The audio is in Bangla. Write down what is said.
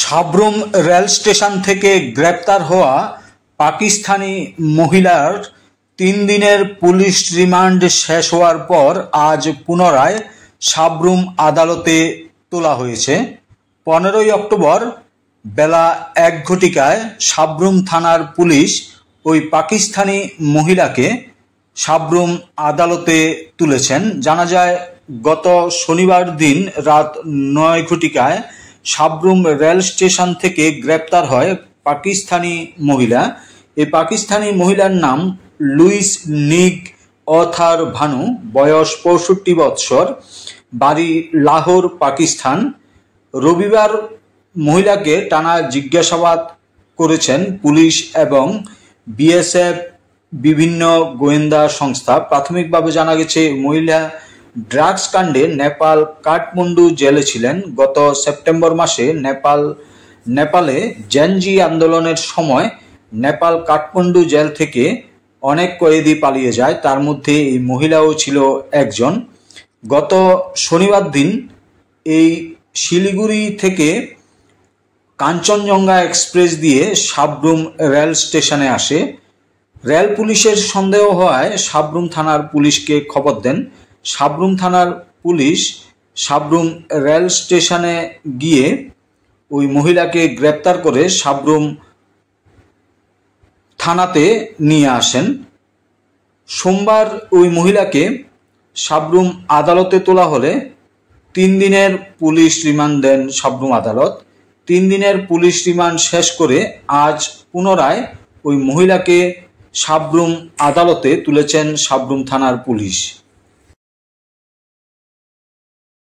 সাব্রুম রেল স্টেশন থেকে গ্রেপ্তার হওয়া পাকিস্তানি মহিলার 3 দিনের পুলিশ রিমান্ড শেষ হওয়ার পর আজ পুনরায় সাব্রুম আদালতে তোলা হয়েছে। 15 অক্টোবর বেলা 1 ঘটিকায় সাব্রুম থানার পুলিশ ওই পাকিস্তানি মহিলাকে সাব্রুম আদালতে তুলেছেন। জানা যায়, গত শনিবার দিন রাত 9 ঘটিকায় সাব্রুম রেল স্টেশন থেকে গ্রেপ্তার হয় পাকিস্তানি মহিলা। এই পাকিস্তানি মহিলার নাম লুইস নিগ অথার ভানু, বয়স 65 বৎসর, বাড়ি লাহোর, পাকিস্তান। রবিবার মহিলাকে টানা জিজ্ঞাসাবাদ করেছেন পুলিশ এবং বিএসএফ বিভিন্ন গোয়েন্দা সংস্থা। প্রাথমিকভাবে জানা গেছে, মহিলা ড্রাগস কাণ্ডে নেপাল কাঠমান্ডু জেলে ছিলেন। গত সেপ্টেম্বর মাসে নেপালে জেনজি আন্দোলনের সময় নেপাল কাঠমান্ডু জেল থেকে অনেক কয়েদি পালিয়ে যায়, তার মধ্যে এই মহিলাও ছিল একজন। গত শনিবার দিন এই শিলিগুড়ি থেকে কাঞ্চনজঙ্ঘা এক্সপ্রেস দিয়ে সাব্রুম রেল স্টেশনে আসে। রেল পুলিশের সন্দেহ হওয়ায় সাব্রুম থানার পুলিশকে খবর দেন। সাব্রুম থানার পুলিশ সাব্রুম রেল স্টেশনে গিয়ে ওই মহিলাকে গ্রেপ্তার করে সাব্রুম থানাতে নিয়ে আসেন। সোমবার ওই মহিলাকে সাব্রুম আদালতে তোলা হলে 3 দিনের পুলিশ রিমান্ড দেন সাব্রুম আদালত। 3 দিনের পুলিশ রিমান্ড শেষ করে আজ পুনরায় ওই মহিলাকে সাব্রুম আদালতে তুলেছেন সাব্রুম থানার পুলিশ।